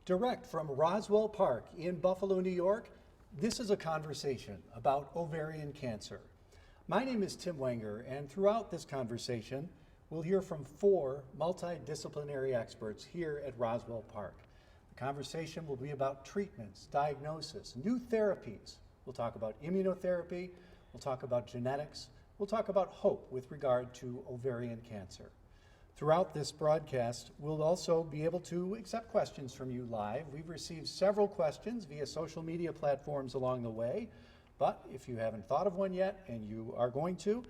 Direct from Roswell Park in Buffalo, New York, this is a conversation about ovarian cancer. My name is Tim Wenger, and throughout this conversation, we'll hear from 4 multidisciplinary experts here at Roswell Park. The conversation will be about treatments, diagnosis, new therapies. We'll talk about immunotherapy, we'll talk about genetics, we'll talk about hope with regard to ovarian cancer. Throughout this broadcast, we'll also be able to accept questions from you live. We've received several questions via social media platforms along the way, but if you haven't thought of one yet and you are going to,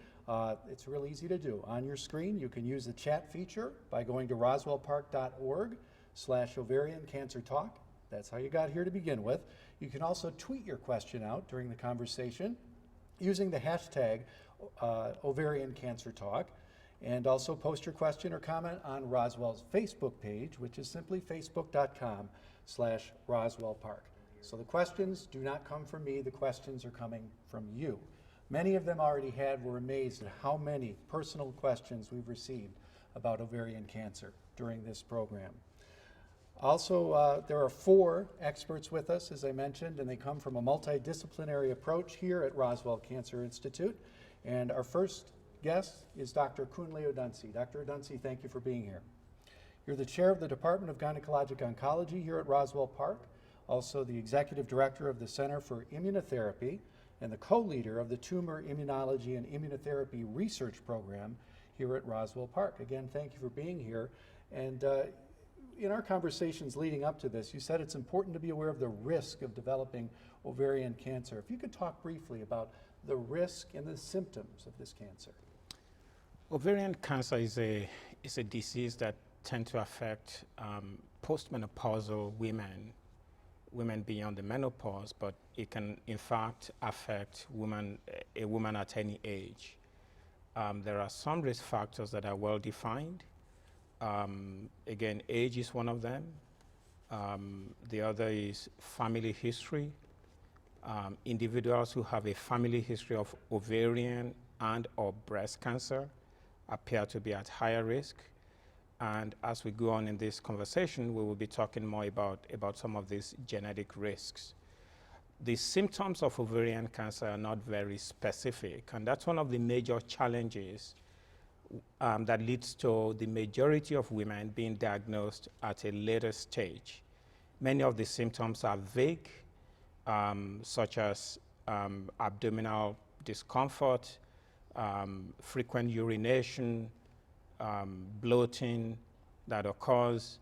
it's real easy to do. On your screen, you can use the chat feature by going to roswellpark.org/ovarian cancer talk. That's how you got here to begin with. You can also tweet your question out during the conversation using the hashtag ovarian cancer talk. And also post your question or comment on Roswell's Facebook page, which is simply facebook.com/Roswell Park. So the questions do not come from me, the questions are coming from you. Many of them already were amazed at how many personal questions we've received about ovarian cancer during this program. Also, there are 4 experts with us, as I mentioned, and they come from a multidisciplinary approach here at Roswell Cancer Institute. And our first guest is Dr. Kunle Odunsi. Dr. Odunsi, thank you for being here. You're the chair of the Department of Gynecologic Oncology here at Roswell Park, also the executive director of the Center for Immunotherapy, and the co-leader of the Tumor Immunology and Immunotherapy Research Program here at Roswell Park. Again, thank you for being here. And in our conversations leading up to this, you said it's important to be aware of the risk of developing ovarian cancer. If you could talk briefly about the risk and the symptoms of this cancer. Ovarian cancer is a disease that tends to affect postmenopausal women beyond the menopause, but it can in fact affect a woman at any age. There are some risk factors that are well defined. Again, age is one of them. The other is family history. Individuals who have a family history of ovarian and or breast cancer appear to be at higher risk. And as we go on in this conversation, we will be talking more about some of these genetic risks. The symptoms of ovarian cancer are not very specific, and that's one of the major challenges that leads to the majority of women being diagnosed at a later stage. Many of the symptoms are vague, such as abdominal discomfort, frequent urination, bloating that occurs,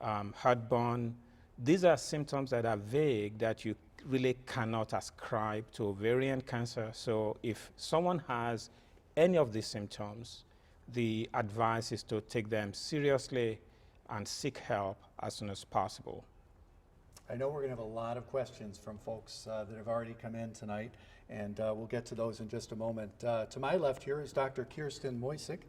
heartburn. These are symptoms that are vague that you really cannot ascribe to ovarian cancer. So if someone has any of these symptoms, the advice is to take them seriously and seek help as soon as possible. I know we're going to have a lot of questions from folks that have already come in tonight, and we'll get to those in just a moment. To my left here is Dr. Kirsten Moisick.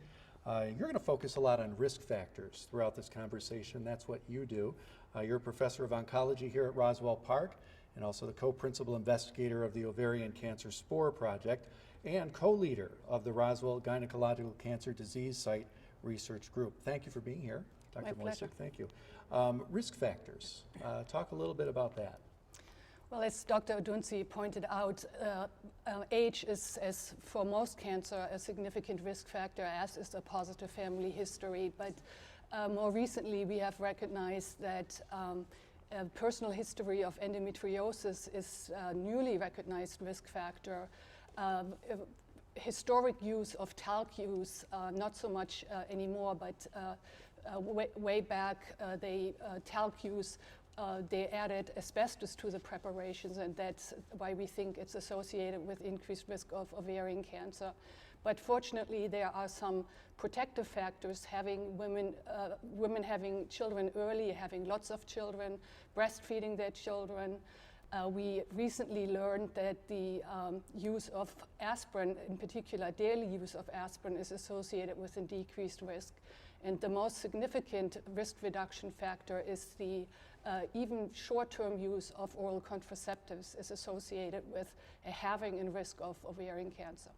You're going to focus a lot on risk factors throughout this conversation. That's what you do. You're a professor of oncology here at Roswell Park, and also the co-principal investigator of the Ovarian Cancer Spore Project, and co-leader of the Roswell Gynecological Cancer Disease Site Research Group. Thank you for being here, Dr. Moisick. Thank you. Risk factors. Talk a little bit about that. Well, as Dr. Odunsi pointed out, age is, as for most cancer, a significant risk factor, as is a positive family history. But more recently, we have recognized that a personal history of endometriosis is a newly recognized risk factor. Historic use of talc use, not so much anymore, but way back, talc use, they added asbestos to the preparations, and that's why we think it's associated with increased risk of ovarian cancer. But fortunately, there are some protective factors, having women having children early, having lots of children, breastfeeding their children. We recently learned that the use of aspirin, in particular daily use of aspirin, is associated with a decreased risk. And the most significant risk reduction factor is the even short-term use of oral contraceptives is associated with a halving in risk of ovarian cancer.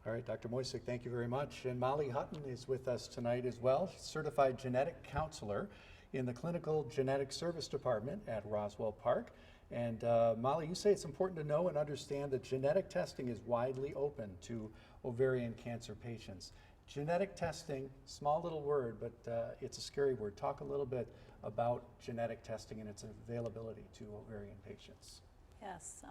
All right, Dr. Moisick, thank you very much. And Molly Hutton is with us tonight as well, certified genetic counselor. in the Clinical Genetics Service Department at Roswell Park. And Molly, you say it's important to know and understand that genetic testing is widely open to ovarian cancer patients. Genetic testing, small little word, but it's a scary word. Talk a little bit about genetic testing and its availability to ovarian patients. Yes,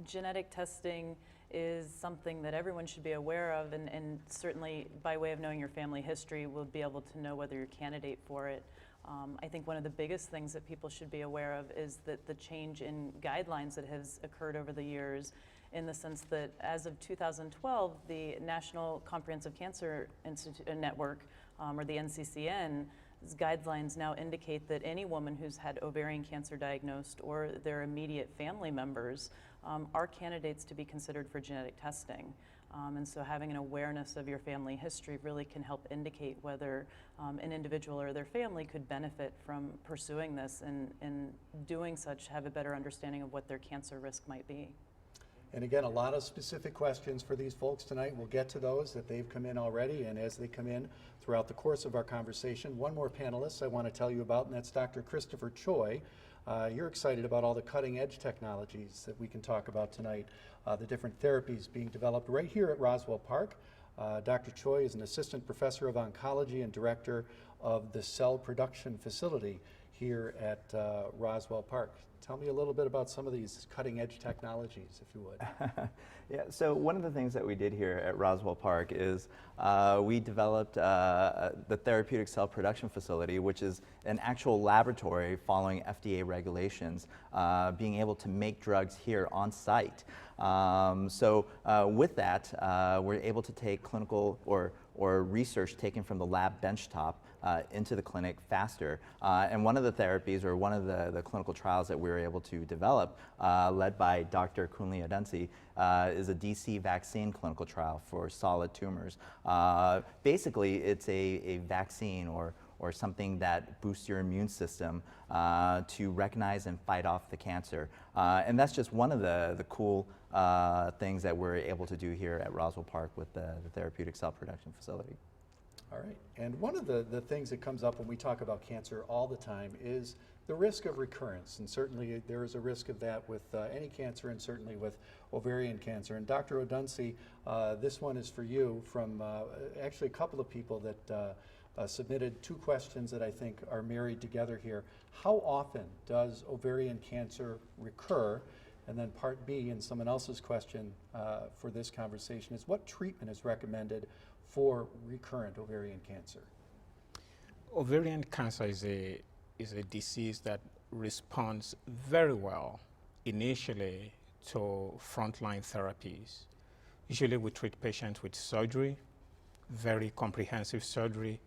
genetic testing is something that everyone should be aware of, and certainly by way of knowing your family history, we'll be able to know whether you're a candidate for it. I think one of the biggest things that people should be aware of is that the change in guidelines that has occurred over the years, in the sense that as of 2012, the National Comprehensive Cancer Institute Network, or the NCCN, guidelines now indicate that any woman who's had ovarian cancer diagnosed or their immediate family members are candidates to be considered for genetic testing. And so having an awareness of your family history really can help indicate whether an individual or their family could benefit from pursuing this, and doing such have a better understanding of what their cancer risk might be. And again, a lot of specific questions for these folks tonight. We'll get to those that they've come in already, and as they come in throughout the course of our conversation. One more panelist I want to tell you about, and that's Dr. Christopher Choi. You're excited about all the cutting edge technologies that we can talk about tonight, the different therapies being developed right here at Roswell Park. Dr. Choi is an assistant professor of oncology and director of the cell production facility here at Roswell Park. Tell me a little bit about some of these cutting edge technologies, if you would. Yeah, so one of the things that we did here at Roswell Park is we developed the therapeutic cell production facility, which is an actual laboratory following FDA regulations, being able to make drugs here on site. So with that, we're able to take clinical or research taken from the lab benchtop into the clinic faster. And one of the therapies, or one of the clinical trials that we were able to develop, led by Dr. Kunli Adensi, is a DC vaccine clinical trial for solid tumors. Basically, it's a vaccine or something that boosts your immune system to recognize and fight off the cancer. And that's just one of the cool things that we're able to do here at Roswell Park with the therapeutic cell production facility. All right, and one of the things that comes up when we talk about cancer all the time is the risk of recurrence, and certainly there is a risk of that with any cancer, and certainly with ovarian cancer. And Dr. Adensi, this one is for you from actually a couple of people that submitted two questions that I think are married together here. How often does ovarian cancer recur? And then part B, and someone else's question for this conversation, is what treatment is recommended for recurrent ovarian cancer? Ovarian cancer is a disease that responds very well initially to frontline therapies. Usually we treat patients with surgery, very comprehensive surgery,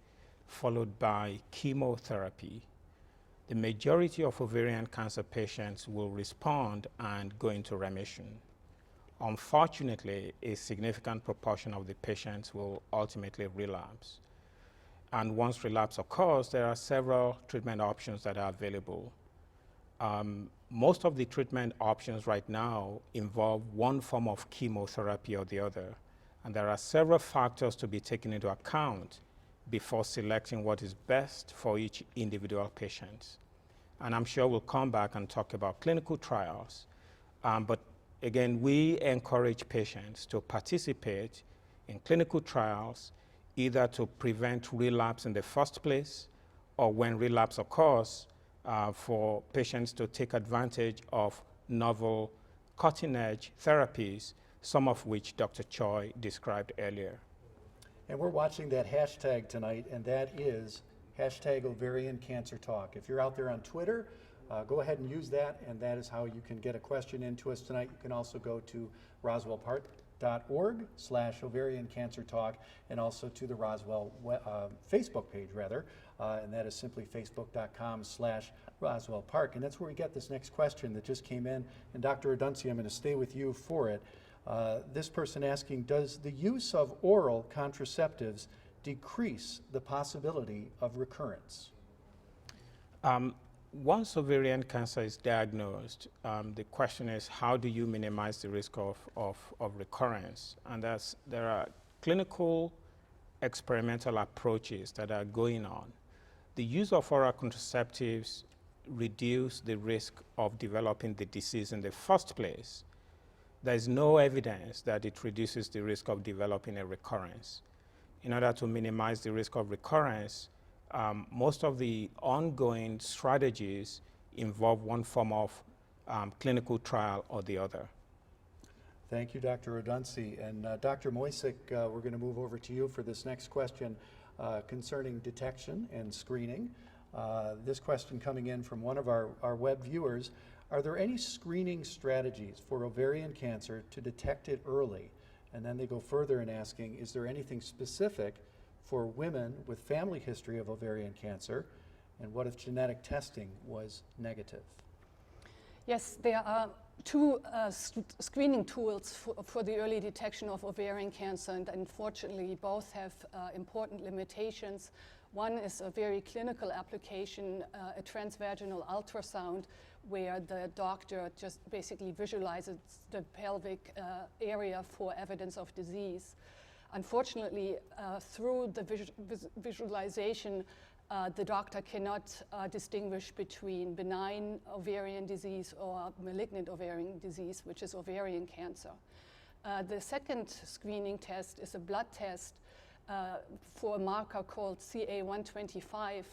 followed by chemotherapy. The majority of ovarian cancer patients will respond and go into remission. Unfortunately, a significant proportion of the patients will ultimately relapse. And once relapse occurs, there are several treatment options that are available. Most of the treatment options right now involve one form of chemotherapy or the other. And there are several factors to be taken into account before selecting what is best for each individual patient. And I'm sure we'll come back and talk about clinical trials. But again, we encourage patients to participate in clinical trials, either to prevent relapse in the first place, or when relapse occurs, for patients to take advantage of novel cutting-edge therapies, some of which Dr. Choi described earlier. And we're watching that hashtag tonight, and that is hashtag Ovarian Cancer Talk. If you're out there on Twitter, go ahead and use that, and that is how you can get a question into us tonight. You can also go to roswellpark.org/ovarian cancer talk, and also to the Roswell Facebook page, rather, and that is simply facebook.com/Roswell Park. And that's where we get this next question that just came in. And Dr. Adensi, I'm going to stay with you for it. This person asking, does the use of oral contraceptives decrease the possibility of recurrence? Once ovarian cancer is diagnosed, the question is, how do you minimize the risk of recurrence? And there are clinical experimental approaches that are going on. the use of oral contraceptives reduce the risk of developing the disease in the first place, there is no evidence that it reduces the risk of developing a recurrence. In order to minimize the risk of recurrence, most of the ongoing strategies involve one form of clinical trial or the other. Thank you, Dr. Odunsi. And Dr. Moisick, we're going to move over to you for this next question concerning detection and screening. This question coming in from one of our web viewers: are there any screening strategies for ovarian cancer to detect it early? And then they go further in asking, is there anything specific for women with family history of ovarian cancer? And what if genetic testing was negative? Yes, there are two screening tools for the early detection of ovarian cancer, and unfortunately both have important limitations. One is a very clinical application, a transvaginal ultrasound, where the doctor just basically visualizes the pelvic area for evidence of disease. Unfortunately, through the visualization, the doctor cannot distinguish between benign ovarian disease or malignant ovarian disease, which is ovarian cancer. The second screening test is a blood test for a marker called CA-125,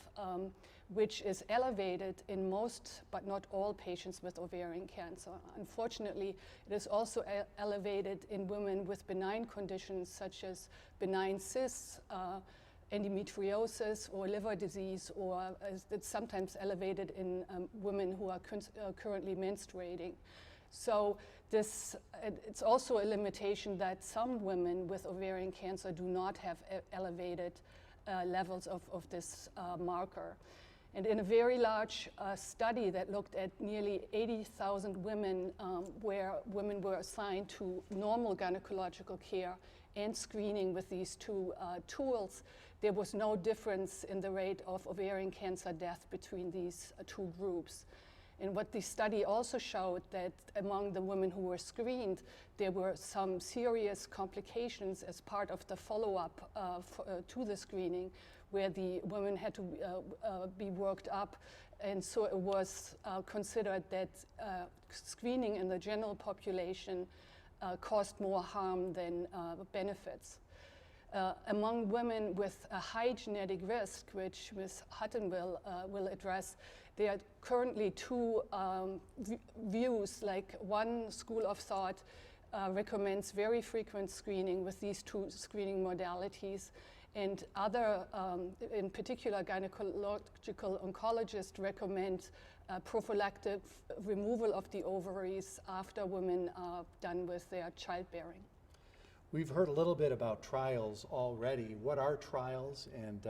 which is elevated in most but not all patients with ovarian cancer. Unfortunately, it is also elevated in women with benign conditions such as benign cysts, endometriosis, or liver disease, or it's sometimes elevated in women who are currently menstruating. So it's also a limitation that some women with ovarian cancer do not have elevated levels of this marker. And in a very large study that looked at nearly 80,000 women, where women were assigned to normal gynecological care and screening with these two tools, there was no difference in the rate of ovarian cancer death between these two groups. And what the study also showed, that among the women who were screened, there were some serious complications as part of the follow-up to the screening, where the women had to be worked up. And so it was considered that screening in the general population caused more harm than benefits. Among women with a high genetic risk, which Ms. Hutton will address, there are currently two views. Like, one school of thought recommends very frequent screening with these two screening modalities, and other, in particular gynecological oncologists, recommend prophylactic removal of the ovaries after women are done with their childbearing. We've heard a little bit about trials already. What are trials? And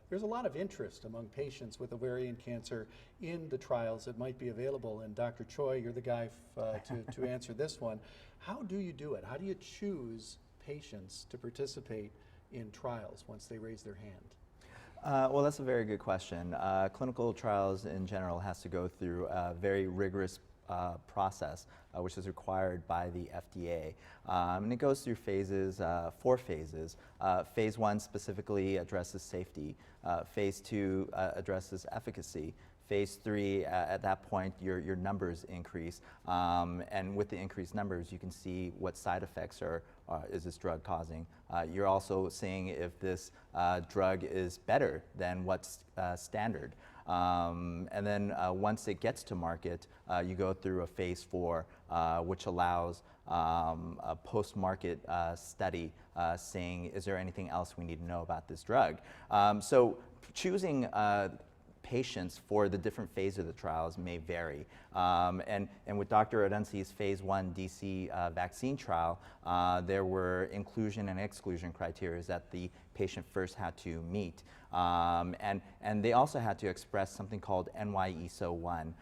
there's a lot of interest among patients with ovarian cancer in the trials that might be available. And Dr. Choi, you're the guy to answer this one. How do you do it? How do you choose patients to participate in trials once they raise their hand? Well, that's a very good question. Clinical trials in general has to go through a very rigorous process, which is required by the FDA. And it goes through phases, 4 phases. Phase 1 specifically addresses safety. Phase 2 addresses efficacy. Phase 3, at that point, your numbers increase. And with the increased numbers, you can see what side effects is this drug causing. You're also seeing if this drug is better than what's standard. And then once it gets to market, you go through a phase 4, which allows a post-market study saying, is there anything else we need to know about this drug? So choosing patients for the different phases of the trials may vary. And with Dr. Odunsi's phase 1 DC vaccine trial, there were inclusion and exclusion criteria that the patient first had to meet. And they also had to express something called NY-ESO-1.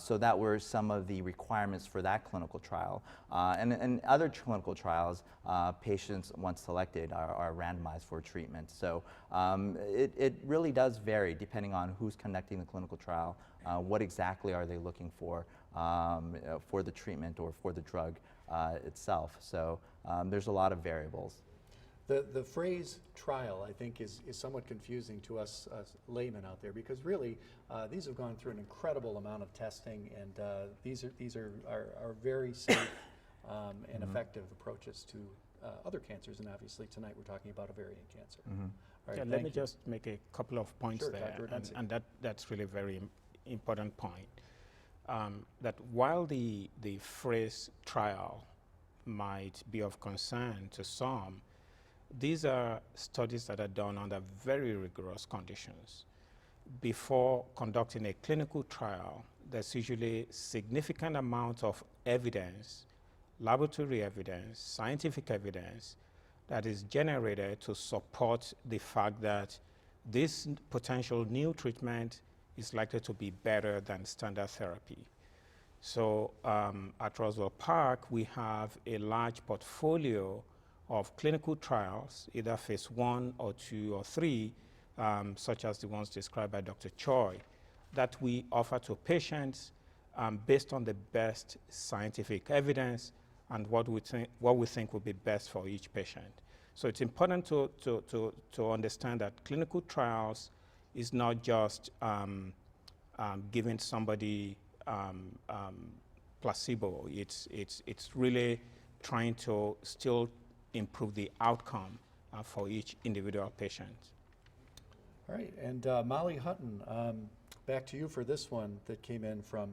So that were some of the requirements for that clinical trial. And other clinical trials, patients, once selected, are randomized for treatment. So it really does vary depending on who's conducting the clinical trial, what exactly are they looking for the treatment or for the drug itself. So there's a lot of variables. The phrase trial, I think, is somewhat confusing to us laymen out there, because really these have gone through an incredible amount of testing, and these are very safe and effective approaches to other cancers. And obviously tonight we're talking about ovarian cancer. All right, Yeah, let thank me you. just make a couple of points Sure, there, Dr. Odense. and that's really a very important point. That while the phrase trial might be of concern to some, these are studies that are done under very rigorous conditions. Before conducting a clinical trial, there's usually significant amount of evidence, laboratory evidence, scientific evidence, that is generated to support the fact that this potential new treatment is likely to be better than standard therapy. So at Roswell Park, we have a large portfolio of clinical trials, either phase 1 or 2 or 3, such as the ones described by Dr. Choi, that we offer to patients based on the best scientific evidence and what we think would be best for each patient. So it's important to understand that clinical trials is not just giving somebody placebo. It's really trying to still improve the outcome for each individual patient. All right, and Molly Hutton, back to you for this one that came in from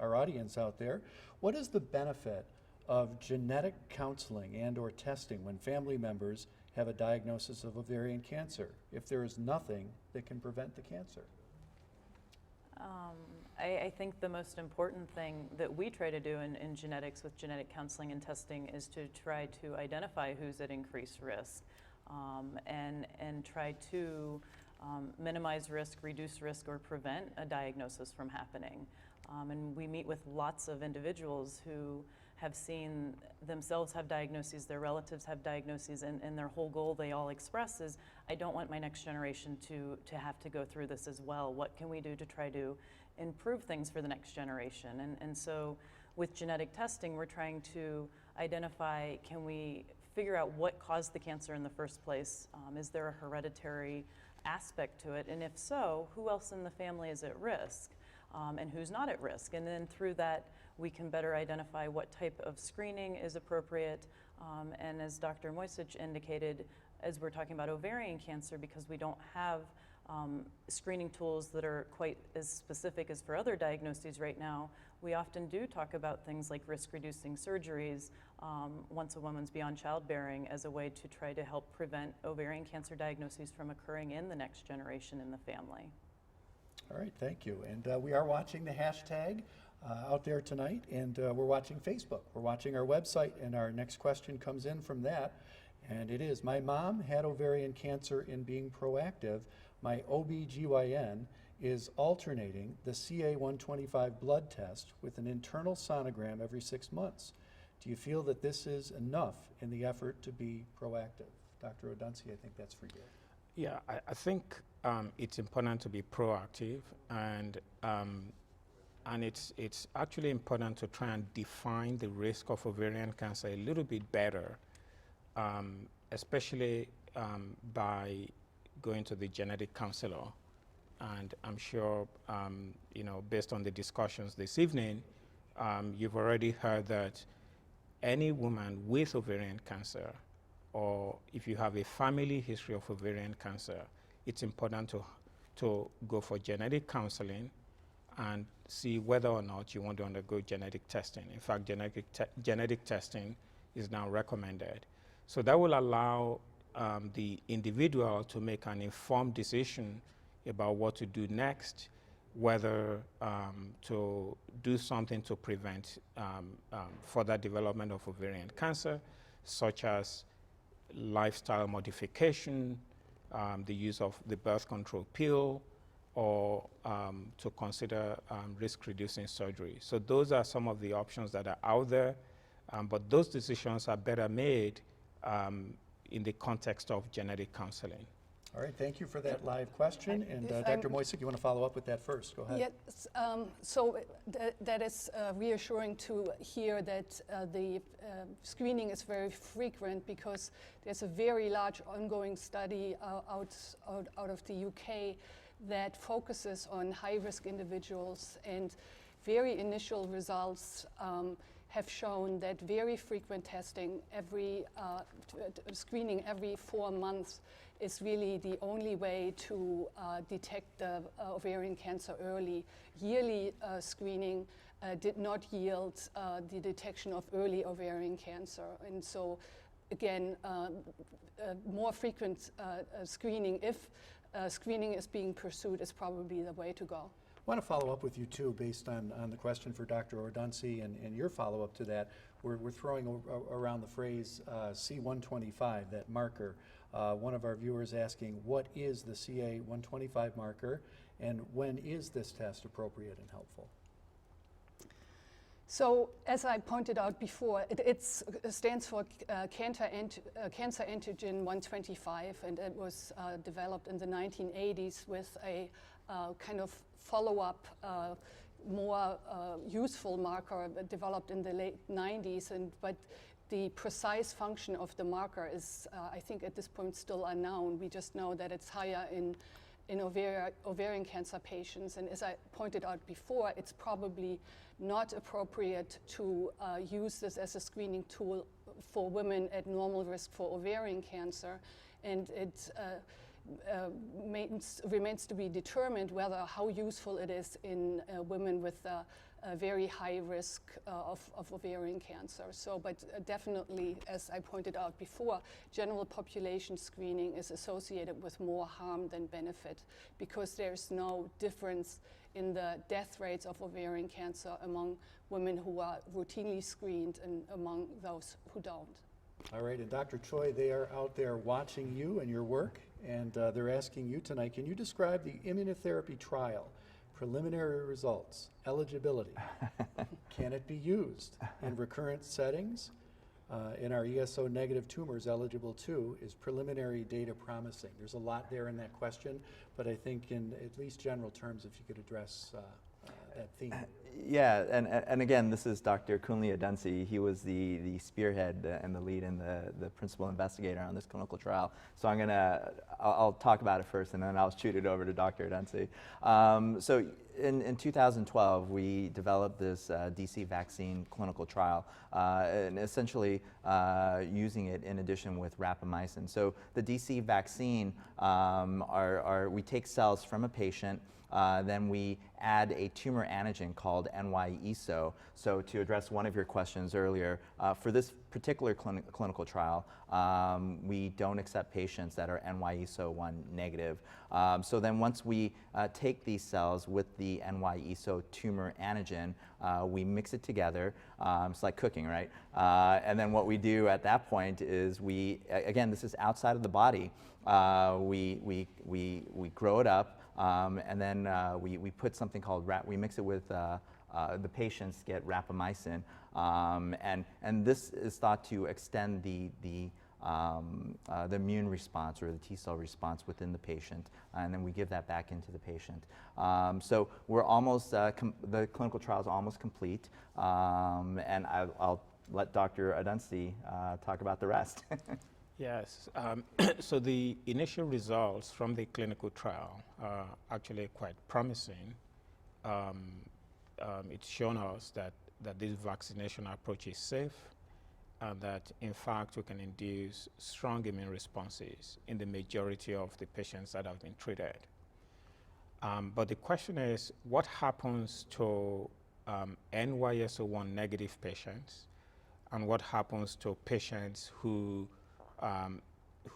our audience out there. What is the benefit of genetic counseling and or testing when family members have a diagnosis of ovarian cancer, if there is nothing that can prevent the cancer? I think the most important thing that we try to do in genetics with genetic counseling and testing is to try to identify who's at increased risk and try to minimize risk, reduce risk, or prevent a diagnosis from happening. And we meet with lots of individuals who have seen themselves have diagnoses, their relatives have diagnoses, and their whole goal they all express is, I don't want my next generation to have to go through this as well. What can we do to try to improve things for the next generation? And so with genetic testing, we're trying to identify, can we figure out what caused the cancer in the first place? Is there a hereditary aspect to it? And if so, who else in the family is at risk? And who's not at risk? And then through that, we can better identify what type of screening is appropriate. And as Dr. Moisich indicated, as we're talking about ovarian cancer, because we don't have screening tools that are quite as specific as for other diagnoses right now, we often do talk about things like risk-reducing surgeries once a woman's beyond childbearing as a way to try to help prevent ovarian cancer diagnoses from occurring in the next generation in the family. All right, thank you. And we are watching the hashtag out there tonight, and we're watching Facebook. We're watching our website, and our next question comes in from that. And it is, my mom had ovarian cancer. In being proactive, my OB/GYN is alternating the CA-125 blood test with an internal sonogram every 6 months. Do you feel that this is enough in the effort to be proactive? Dr. Odense, I think that's for you. Yeah, I think it's important to be proactive, and it's actually important to try and define the risk of ovarian cancer a little bit better, especially by going to the genetic counselor. And I'm sure, based on the discussions this evening, you've already heard that any woman with ovarian cancer, or if you have a family history of ovarian cancer, it's important to go for genetic counseling and see whether or not you want to undergo genetic testing. In fact, genetic testing is now recommended. So that will allow the individual to make an informed decision about what to do next, whether to do something to prevent further development of ovarian cancer, such as lifestyle modification, the use of the birth control pill, or to consider risk-reducing surgery. So those are some of the options that are out there, but those decisions are better made in the context of genetic counseling. All right, thank you for that live question. And If Dr. I'm- Moisik, you want to follow up with that first? Go ahead. Yes, so that is reassuring to hear that the screening is very frequent, because there's a very large ongoing study out of the UK that focuses on high-risk individuals, and very initial results have shown that very frequent testing, screening every 4 months, is really the only way to detect the ovarian cancer early. Yearly screening did not yield the detection of early ovarian cancer. And so, again, more frequent screening, if screening is being pursued, is probably the way to go. I want to follow up with you too, based on the question for Dr. Ordunsi and your follow-up to that. We're throwing around the phrase C125, that marker. One of our viewers asking, what is the CA125 marker, and when is this test appropriate and helpful? So, as I pointed out before, it stands for cancer antigen 125, and it was developed in the 1980s with a kind of follow-up, more useful marker developed in the late 90s. But the precise function of the marker is, I think, at this point still unknown. We just know that it's higher in ovarian cancer patients. And as I pointed out before, it's probably not appropriate to use this as a screening tool for women at normal risk for ovarian cancer. And it remains to be determined how useful it is in women with a very high risk of ovarian cancer. So, but definitely, as I pointed out before, general population screening is associated with more harm than benefit, because there's no difference in the death rates of ovarian cancer among women who are routinely screened and among those who don't. All right, and Dr. Choi, they are out there watching you and your work, and they're asking you tonight, can you describe the immunotherapy trial, preliminary results, eligibility? Can it be used in recurrent settings? In our ESO negative tumors eligible too, is preliminary data promising? There's a lot there in that question, but I think in at least general terms, if you could address that theme. Yeah, and again, this is Dr. Kunle Adunsi. He was the spearhead and the lead and the principal investigator on this clinical trial. So I'll talk about it first, and then I'll shoot it over to Dr. Adunsi. So in 2012, we developed this DC vaccine clinical trial, and essentially using it in addition with rapamycin. So the DC vaccine, we take cells from a patient, then we add a tumor antigen called NY-ESO. So to address one of your questions earlier, for this particular clinical trial, we don't accept patients that are NY-ESO-1 negative. So then once we take these cells with the NY-ESO tumor antigen, we mix it together. It's like cooking, right? And then what we do at that point is again, this is outside of the body. We grow it up. And then we put something called we mix it with the patients get rapamycin, and this is thought to extend the immune response or the T cell response within the patient, and then we give that back into the patient. So we're almost the clinical trial is almost complete, and I'll let Dr. Adunsi talk about the rest. Yes, so the initial results from the clinical trial are actually quite promising. It's shown us that this vaccination approach is safe, and that in fact we can induce strong immune responses in the majority of the patients that have been treated. But the question is, what happens to NY-ESO-1 negative patients, and what happens to patients who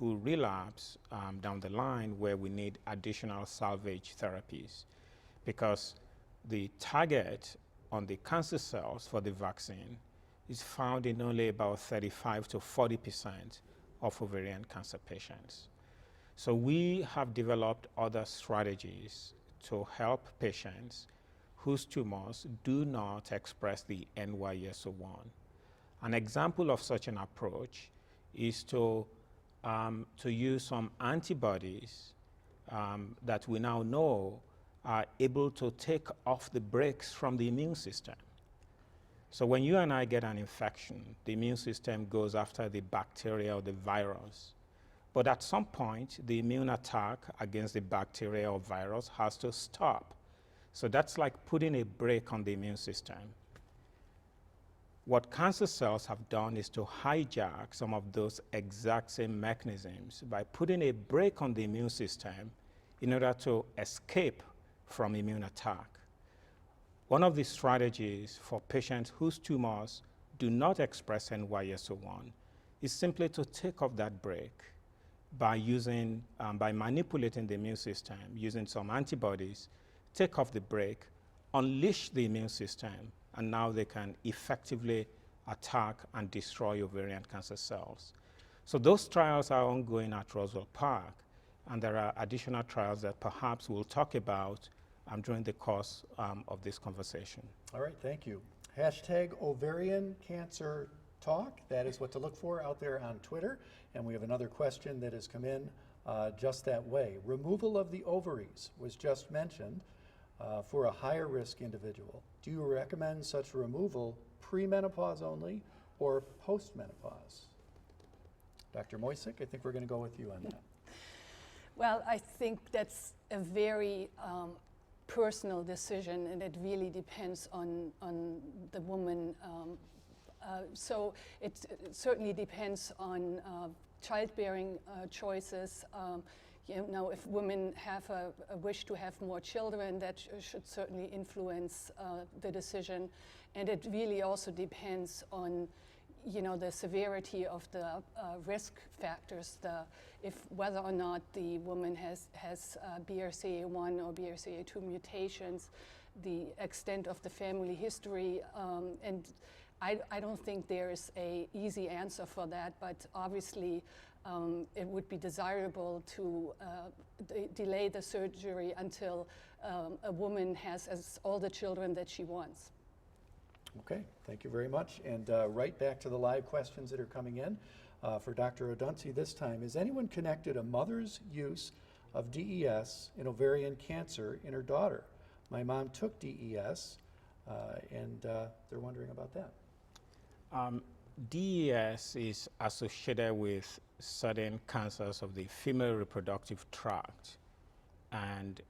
relapse down the line, where we need additional salvage therapies? Because the target on the cancer cells for the vaccine is found in only about 35 to 40% of ovarian cancer patients. So we have developed other strategies to help patients whose tumors do not express the NY-ESO-1. An example of such an approach is to to use some antibodies that we now know are able to take off the brakes from the immune system. So when you and I get an infection, the immune system goes after the bacteria or the virus. But at some point, the immune attack against the bacteria or virus has to stop. So that's like putting a brake on the immune system. What cancer cells have done is to hijack some of those exact same mechanisms by putting a brake on the immune system in order to escape from immune attack. One of the strategies for patients whose tumors do not express NY-ESO-1 is simply to take off that brake by manipulating the immune system, using some antibodies, take off the brake, unleash the immune system, and now they can effectively attack and destroy ovarian cancer cells. So those trials are ongoing at Roswell Park, and there are additional trials that perhaps we'll talk about during the course of this conversation. All right, thank you. Hashtag Ovarian Cancer Talk. That is what to look for out there on Twitter. And we have another question that has come in just that way. Removal of the ovaries was just mentioned for a higher risk individual. Do you recommend such removal pre-menopause only or post-menopause? Dr. Moisick, I think we're going to go with you on that. Well, I think that's a very personal decision, and it really depends on the woman. So it certainly depends on childbearing choices. You know, if women have a wish to have more children, that should certainly influence the decision. And it really also depends on, you know, the severity of the risk factors, whether or not the woman has BRCA1 or BRCA2 mutations, the extent of the family history, and I don't think there's an easy answer for that, but obviously it would be desirable to delay the surgery until a woman has all the children that she wants. Okay, thank you very much. And right back to the live questions that are coming in for Dr. Odunsi this time. Has anyone connected a mother's use of DES in ovarian cancer in her daughter? My mom took DES, and they're wondering about that. DES is associated with certain cancers of the female reproductive tract. And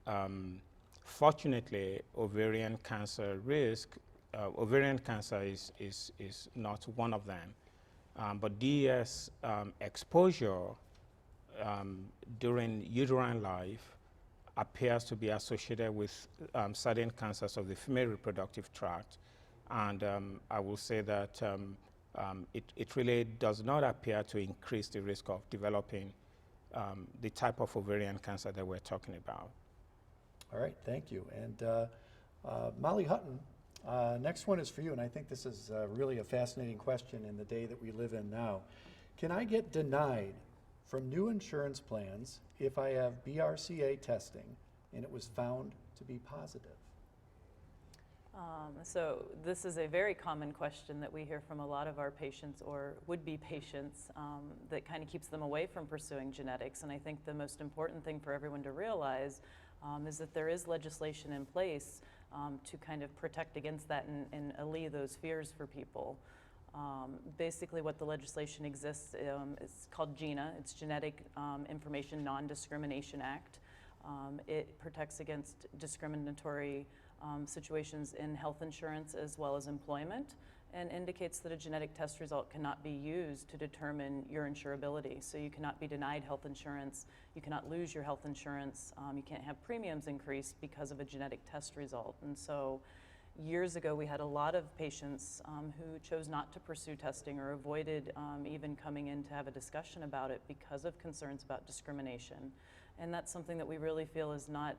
fortunately, ovarian cancer is not one of them. But DES exposure during uterine life appears to be associated with certain cancers of the female reproductive tract. And I will say that it really does not appear to increase the risk of developing the type of ovarian cancer that we're talking about. All right, thank you. And Molly Hutton, next one is for you, and I think this is really a fascinating question in the day that we live in now. Can I get denied from new insurance plans if I have BRCA testing and it was found to be positive? So this is a very common question that we hear from a lot of our patients or would-be patients that kind of keeps them away from pursuing genetics. And I think the most important thing for everyone to realize is that there is legislation in place to kind of protect against that and allay those fears for people. Basically what the legislation exists is called GINA. It's Genetic Information Non-Discrimination Act. It protects against discriminatory situations in health insurance as well as employment, and indicates that a genetic test result cannot be used to determine your insurability. So you cannot be denied health insurance, you cannot lose your health insurance, you can't have premiums increased because of a genetic test result. And so years ago we had a lot of patients who chose not to pursue testing or avoided even coming in to have a discussion about it because of concerns about discrimination. And that's something that we really feel is not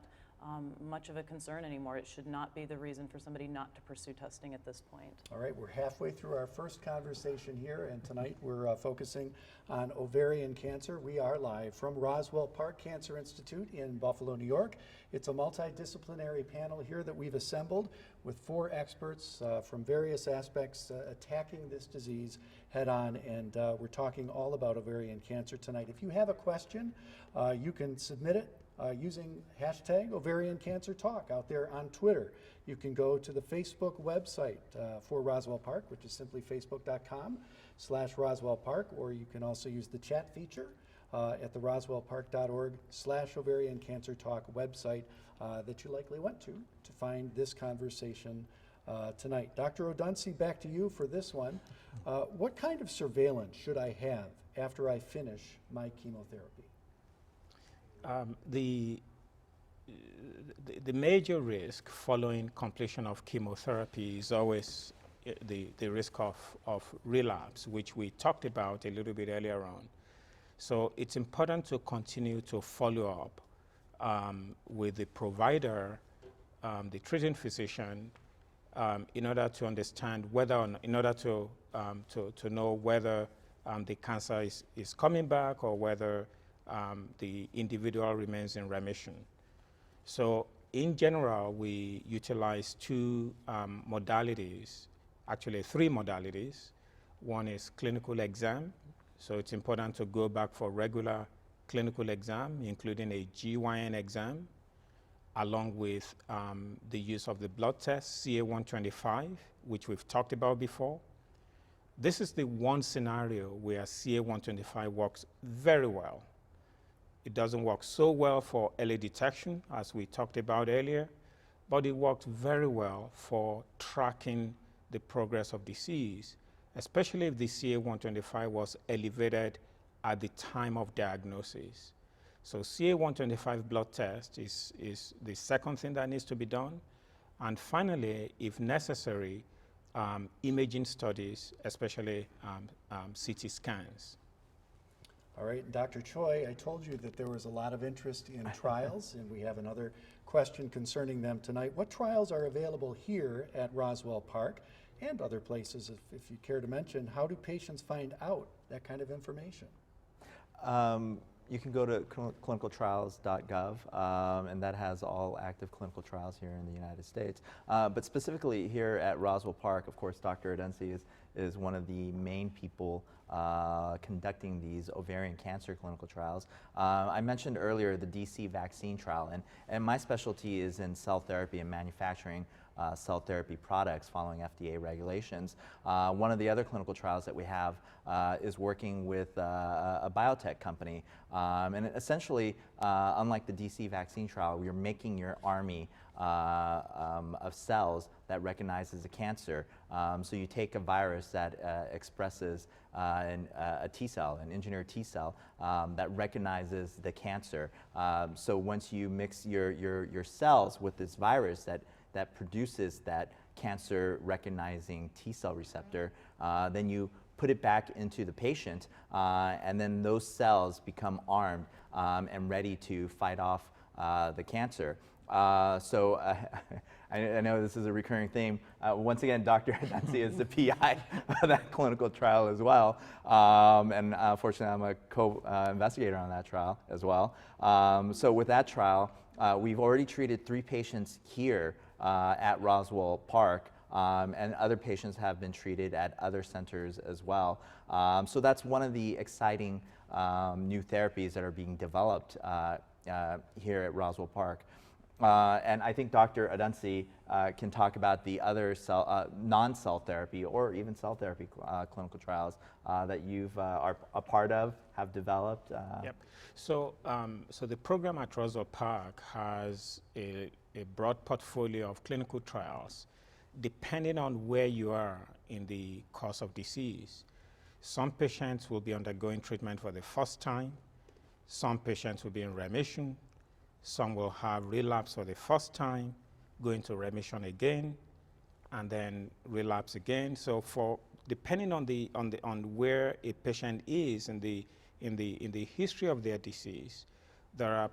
much of a concern anymore. It should not be the reason for somebody not to pursue testing at this point. All right, we're halfway through our first conversation here, and tonight we're focusing on ovarian cancer. We are live from Roswell Park Cancer Institute in Buffalo, New York. It's a multidisciplinary panel here that we've assembled with 4 experts from various aspects attacking this disease head on, and we're talking all about ovarian cancer tonight. If you have a question, you can submit it using hashtag Ovarian Cancer Talk out there on Twitter. You can go to the Facebook website for Roswell Park, which is simply facebook.com/Roswell Park, or you can also use the chat feature at the roswellpark.org/Ovarian Cancer Talk website that you likely went to find this conversation tonight. Dr. Odunsi, back to you for this one. What kind of surveillance should I have after I finish my chemotherapy? The major risk following completion of chemotherapy is always the risk of relapse, which we talked about a little bit earlier on. So it's important to continue to follow up with the provider, the treating physician, in order to understand whether, in order to know whether the cancer is coming back or whether the individual remains in remission. So in general, we utilize 2 modalities, actually 3 modalities. One is clinical exam. So it's important to go back for regular clinical exam, including a GYN exam, along with the use of the blood test, CA-125, which we've talked about before. This is the one scenario where CA-125 works very well. It doesn't work so well for early detection, as we talked about earlier, but it works very well for tracking the progress of disease, especially if the CA-125 was elevated at the time of diagnosis. So CA-125 blood test is the second thing that needs to be done. And finally, if necessary, imaging studies, especially CT scans. All right, Dr. Choi, I told you that there was a lot of interest in trials, and we have another question concerning them tonight. What trials are available here at Roswell Park and other places, if you care to mention? How do patients find out that kind of information? You can go to clinicaltrials.gov, and that has all active clinical trials here in the United States. But specifically here at Roswell Park, of course, Dr. Odunsi is one of the main people conducting these ovarian cancer clinical trials. I mentioned earlier the DC vaccine trial, and my specialty is in cell therapy and manufacturing cell therapy products following FDA regulations. One of the other clinical trials that we have is working with a biotech company. And essentially, unlike the DC vaccine trial, you're making your army of cells that recognizes a cancer. So you take a virus that expresses a T cell, an engineered T cell that recognizes the cancer. So once you mix your cells with this virus that produces that cancer recognizing T cell receptor, then you put it back into the patient, and then those cells become armed and ready to fight off the cancer. So I know this is a recurring theme. Once again, Dr. Odunsi is the PI of that clinical trial as well. And fortunately, I'm a co-investigator on that trial as well. So with that trial, we've already treated 3 patients here at Roswell Park, and other patients have been treated at other centers as well. So that's one of the exciting new therapies that are being developed here at Roswell Park. And I think Dr. Odunsi can talk about the other non-cell therapy or even cell therapy clinical trials that you've are a part of, have developed. Yep. So, so the program at Roswell Park has a broad portfolio of clinical trials, depending on where you are in the course of disease. Some patients will be undergoing treatment for the first time. Some patients will be in remission. Some will have relapse for the first time, go into remission again, and then relapse again. So depending on where a patient is in the history of their disease, there are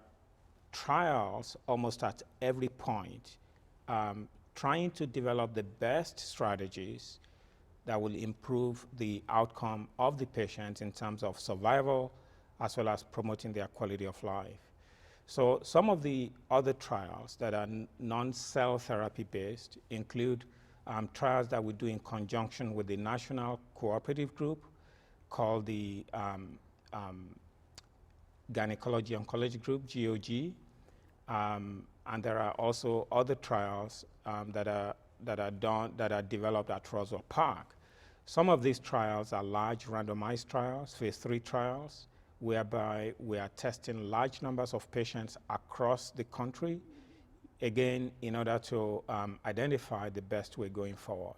trials almost at every point, trying to develop the best strategies that will improve the outcome of the patient in terms of survival, as well as promoting their quality of life. So some of the other trials that are non-cell therapy based include trials that we do in conjunction with the National Cooperative Group called the Gynecology Oncology Group, GOG. And there are also other trials that are developed at Roswell Park. Some of these trials are large randomized trials, phase 3 trials, whereby we are testing large numbers of patients across the country, again, in order to identify the best way going forward.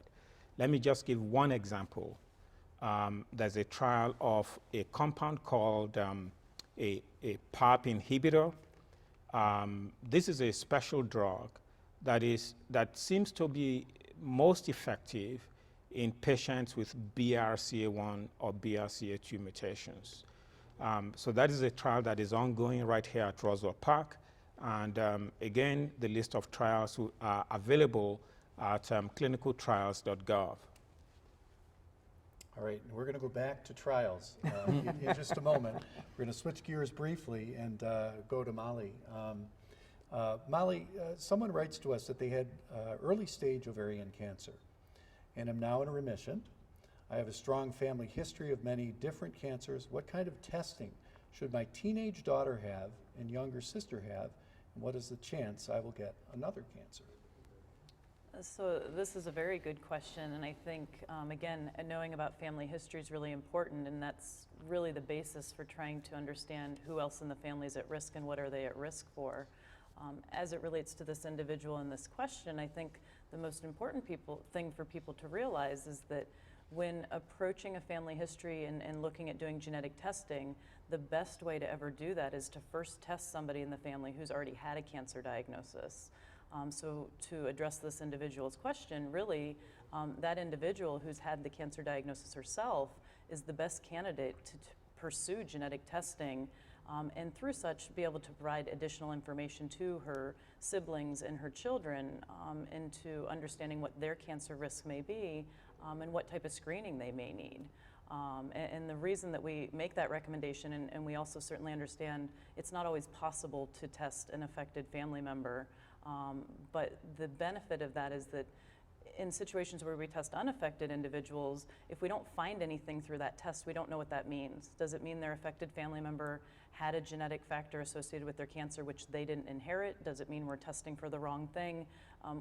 Let me just give one example. There's a trial of a compound called a PARP inhibitor. This is a special drug that seems to be most effective in patients with BRCA1 or BRCA2 mutations. So that is a trial that is ongoing right here at Roswell Park. And again, the list of trials are available at clinicaltrials.gov. All right, we're going to go back to trials in just a moment. We're going to switch gears briefly and go to Molly. Molly, someone writes to us that they had early stage ovarian cancer and am now in remission. I have a strong family history of many different cancers. What kind of testing should my teenage daughter have and younger sister have? And what is the chance I will get another cancer? So this is a very good question, and I think, again, knowing about family history is really important, and that's really the basis for trying to understand who else in the family is at risk and what are they at risk for. As it relates to this individual in this question, I think the most important thing for people to realize is that when approaching a family history and looking at doing genetic testing, the best way to ever do that is to first test somebody in the family who's already had a cancer diagnosis. So to address this individual's question, really, that individual who's had the cancer diagnosis herself is the best candidate to pursue genetic testing and through such be able to provide additional information to her siblings and her children into understanding what their cancer risk may be and what type of screening they may need. And the reason that we make that recommendation, and we also certainly understand it's not always possible to test an affected family member, but the benefit of that is that in situations where we test unaffected individuals, if we don't find anything through that test, we don't know what that means. Does it mean their affected family member had a genetic factor associated with their cancer which they didn't inherit? Does it mean we're testing for the wrong thing?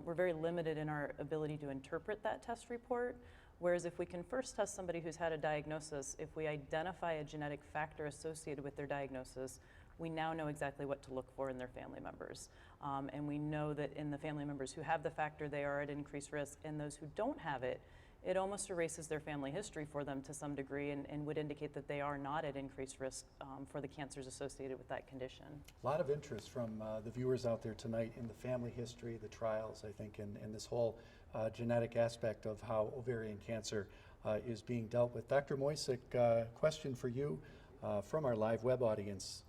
We're very limited in our ability to interpret that test report. Whereas if we can first test somebody who's had a diagnosis, if we identify a genetic factor associated with their diagnosis, we now know exactly what to look for in their family members. And we know that in the family members who have the factor, they are at increased risk, and those who don't have it, it almost erases their family history for them to some degree and would indicate that they are not at increased risk for the cancers associated with that condition. A lot of interest from the viewers out there tonight in the family history, the trials, I think, and this whole genetic aspect of how ovarian cancer is being dealt with. Dr. Moisick, question for you from our live web audience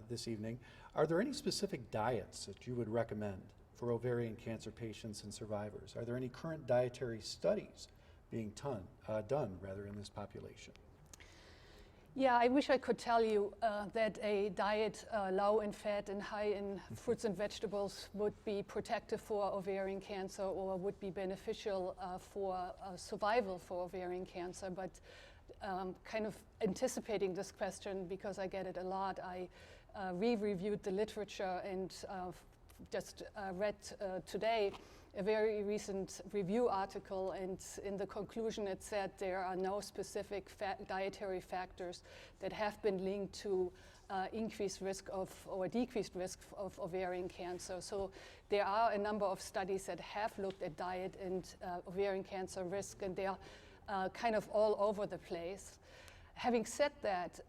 this evening. Are there any specific diets that you would recommend for ovarian cancer patients and survivors? Are there any current dietary studies being done in this population? Yeah, I wish I could tell you that a diet low in fat and high in fruits and vegetables would be protective for ovarian cancer or would be beneficial for survival for ovarian cancer. But kind of anticipating this question because I get it a lot, I re-reviewed the literature and just read today a very recent review article, and in the conclusion it said there are no specific dietary factors that have been linked to increased risk of or decreased risk of ovarian cancer. So there are a number of studies that have looked at diet and ovarian cancer risk, and they are kind of all over the place. Having said that,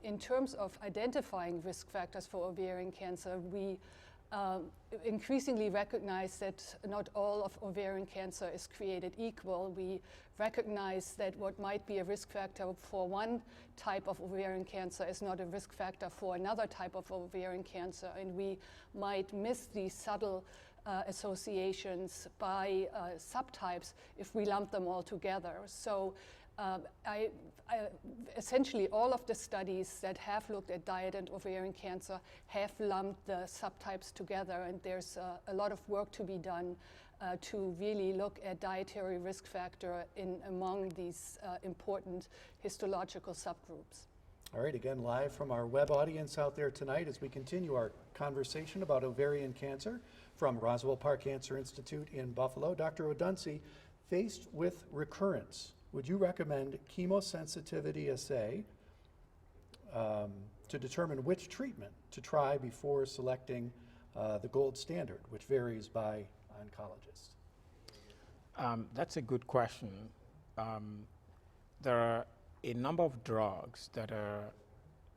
in terms of identifying risk factors for ovarian cancer, we increasingly recognize that not all of ovarian cancer is created equal. We recognize that what might be a risk factor for one type of ovarian cancer is not a risk factor for another type of ovarian cancer, and we might miss these subtle associations by subtypes if we lump them all together. So essentially all of the studies that have looked at diet and ovarian cancer have lumped the subtypes together, and there's a lot of work to be done to really look at dietary risk factor among these important histological subgroups. All right, again, live from our web audience out there tonight as we continue our conversation about ovarian cancer from Roswell Park Cancer Institute in Buffalo. Dr. Odunsi, faced with recurrence, would you recommend chemosensitivity assay to determine which treatment to try before selecting the gold standard, which varies by oncologist? That's a good question. There are a number of drugs that are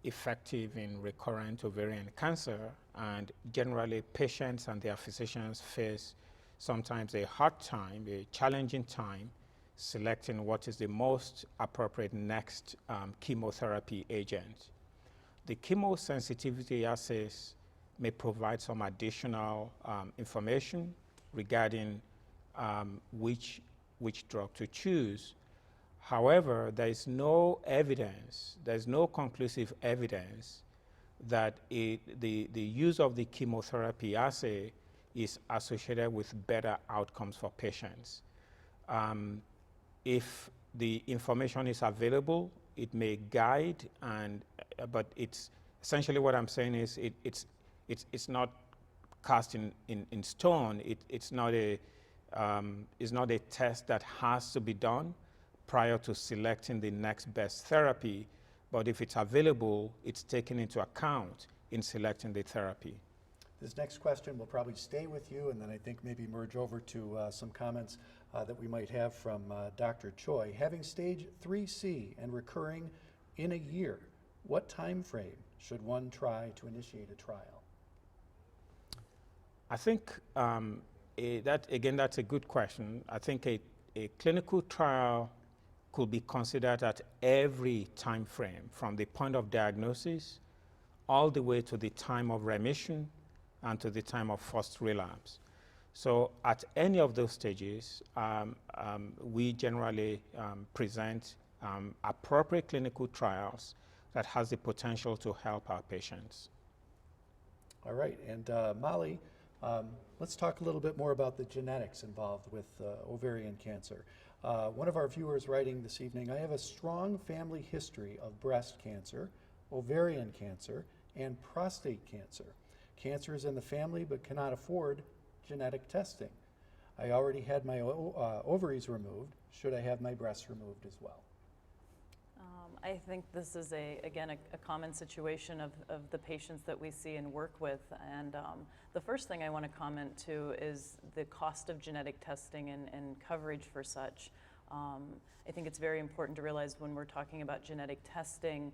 effective in recurrent ovarian cancer, and generally patients and their physicians face sometimes a hard time, a challenging time, selecting what is the most appropriate next chemotherapy agent. The chemosensitivity assays may provide some additional information regarding which drug to choose. However, there is no evidence, there's no conclusive evidence that the use of the chemotherapy assay is associated with better outcomes for patients. If the information is available, it may guide, but it's essentially what I'm saying is it's not cast in stone. It's not a test that has to be done prior to selecting the next best therapy, but if it's available, it's taken into account in selecting the therapy. This next question will probably stay with you, and then I think maybe merge over to some comments that we might have from Dr. Choi. Having stage 3C and recurring in a year, what time frame should one try to initiate a trial? I think that's a good question. I think a clinical trial could be considered at every time frame, from the point of diagnosis all the way to the time of remission and to the time of first relapse. So at any of those stages, we generally present appropriate clinical trials that has the potential to help our patients. All right, and Molly, let's talk a little bit more about the genetics involved with ovarian cancer. One of our viewers writing this evening, I have a strong family history of breast cancer, ovarian cancer, and prostate cancer. Cancer is in the family but cannot afford genetic testing. I already had my ovaries removed. Should I have my breasts removed as well? I think this is, again, a common situation of the patients that we see and work with. And the first thing I want to comment to is the cost of genetic testing and coverage for such. I think it's very important to realize when we're talking about genetic testing,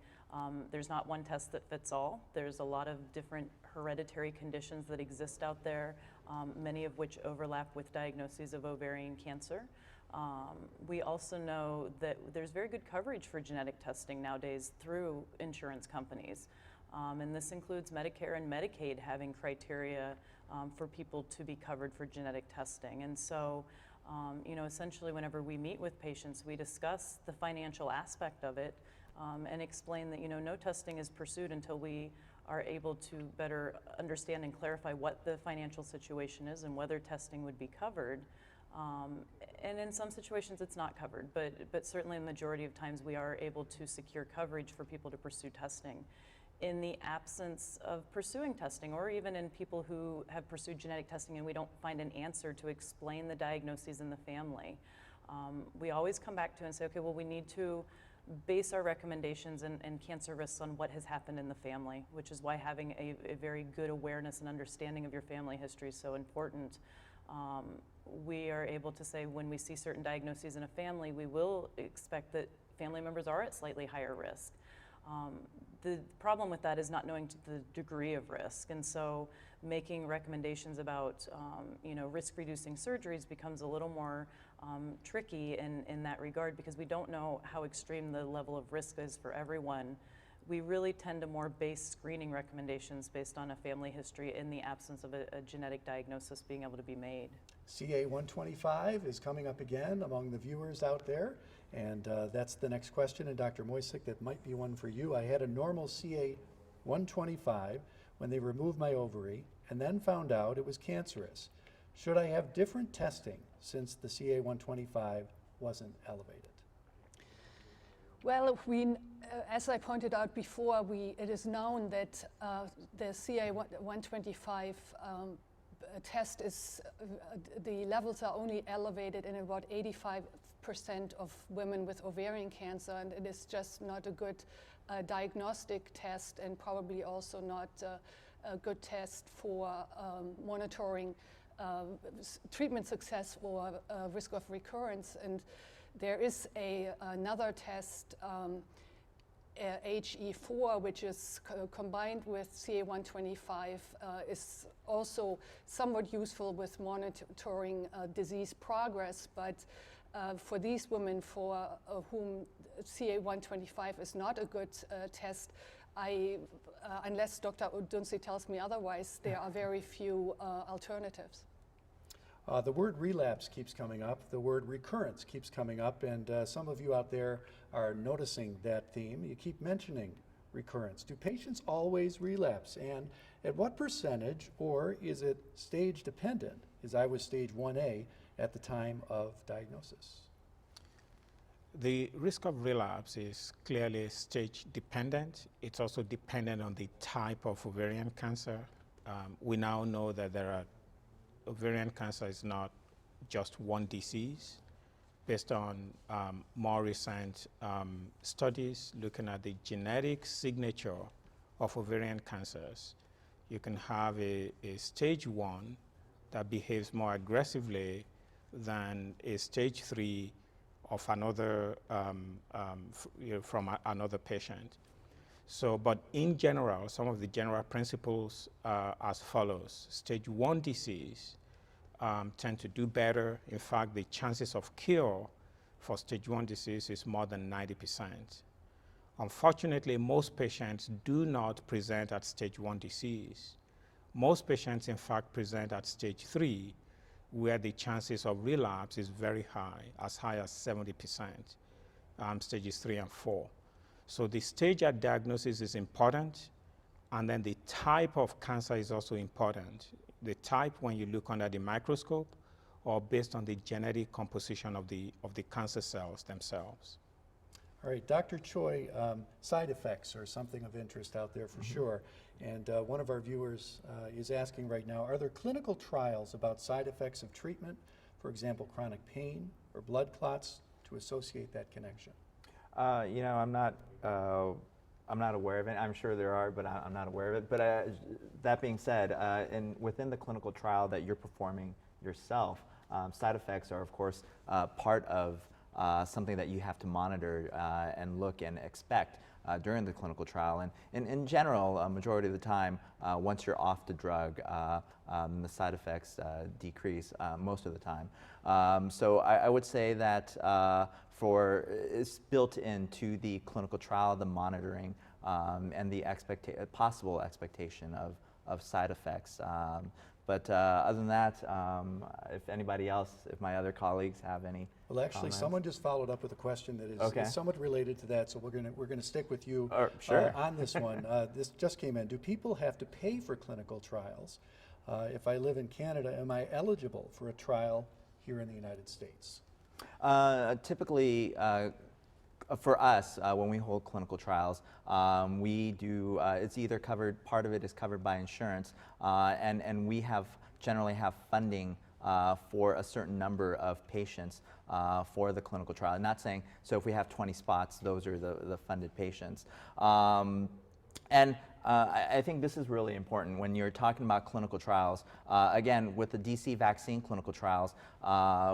there's not one test that fits all. There's a lot of different hereditary conditions that exist out there, many of which overlap with diagnoses of ovarian cancer. We also know that there's very good coverage for genetic testing nowadays through insurance companies. And this includes Medicare and Medicaid having criteria for people to be covered for genetic testing. And so, essentially whenever we meet with patients, we discuss the financial aspect of it and explain that, no testing is pursued until we are able to better understand and clarify what the financial situation is and whether testing would be covered. And in some situations it's not covered, but certainly the majority of times we are able to secure coverage for people to pursue testing. In the absence of pursuing testing, or even in people who have pursued genetic testing and we don't find an answer to explain the diagnoses in the family, we always come back to and say, okay, well, we need to base our recommendations and cancer risks on what has happened in the family, which is why having a very good awareness and understanding of your family history is so important. We are able to say when we see certain diagnoses in a family, we will expect that family members are at slightly higher risk. The problem with that is not knowing the degree of risk, and so making recommendations about risk-reducing surgeries becomes a little more tricky in that regard, because we don't know how extreme the level of risk is for everyone. We really tend to more base screening recommendations based on a family history in the absence of a genetic diagnosis being able to be made. CA 125 is coming up again among the viewers out there, and that's the next question. And Dr. Moisick, that might be one for you. I had a normal CA 125 when they removed my ovary and then found out it was cancerous. Should I have different testing since the CA 125 wasn't elevated? Well, as I pointed out before, it is known that the CA 125 test is, the levels are only elevated in about 85% of women with ovarian cancer, and it is just not a good diagnostic test, and probably also not a good test for monitoring treatment success or risk of recurrence. And there is another test, HE4, which is combined with CA125, is also somewhat useful with monitoring disease progress, but for these women for whom CA125 is not a good test, unless Dr. Odunsi tells me otherwise, there are very few alternatives. The word relapse keeps coming up, the word recurrence keeps coming up, and some of you out there are noticing that theme. You keep mentioning recurrence. Do patients always relapse, and at what percentage, or is it stage dependent, as I was stage 1A at the time of diagnosis? The risk of relapse is clearly stage dependent. It's also dependent on the type of ovarian cancer. We now know that ovarian cancer is not just one disease. Based on more recent studies looking at the genetic signature of ovarian cancers, you can have a stage 1 that behaves more aggressively than a stage 3 of another from another patient. So, but in general, some of the general principles are as follows. Stage 1 disease tend to do better. In fact, the chances of cure for stage 1 disease is more than 90%. Unfortunately, most patients do not present at stage 1 disease. Most patients, in fact, present at stage 3, where the chances of relapse is very high as 70%, stages 3 and 4. So the stage at diagnosis is important, and then the type of cancer is also important. The type when you look under the microscope, or based on the genetic composition of the cancer cells themselves. All right, Dr. Choi, side effects are something of interest out there for sure. And one of our viewers is asking right now, are there clinical trials about side effects of treatment, for example, chronic pain or blood clots, to associate that connection? I'm not aware of it. I'm sure there are, but I'm not aware of it. But that being said, within the clinical trial that you're performing yourself, side effects are, of course, part of something that you have to monitor and look and expect during the clinical trial. And in general, a majority of the time, once you're off the drug, the side effects decrease most of the time. So I would say that it's built into the clinical trial, the monitoring, and the possible expectation of side effects. But other than that, if anybody else, if my other colleagues have any Well, actually, comments. someone just followed up with a question that is somewhat related to that, so we're gonna stick with you Sure. on this one. This just came in. Do people have to pay for clinical trials? If I live in Canada, am I eligible for a trial here in the United States? Typically, for us, when we hold clinical trials, we do, it's either covered, part of it is covered by insurance, and we generally have funding for a certain number of patients for the clinical trial. I'm not saying, so if we have 20 spots, those are the funded patients. I think this is really important when you're talking about clinical trials. Again, with the DC vaccine clinical trials,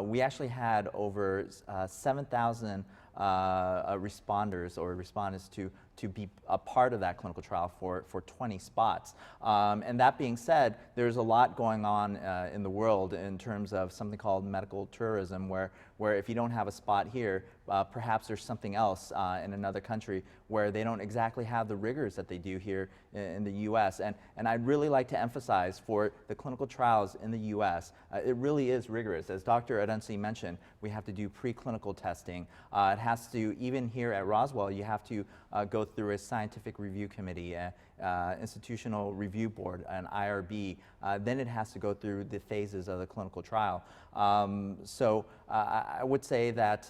we actually had over 7,000 responders or respondents to to be a part of that clinical trial for 20 spots. And that being said, there's a lot going on in the world in terms of something called medical tourism, where if you don't have a spot here, perhaps there's something else in another country where they don't exactly have the rigors that they do here in the US. And I'd really like to emphasize for the clinical trials in the US, it really is rigorous. As Dr. Adensi mentioned, we have to do preclinical testing. It has to, even here at Roswell, you have to go through a scientific review committee, institutional review board, an IRB. Then it has to go through the phases of the clinical trial. So I would say that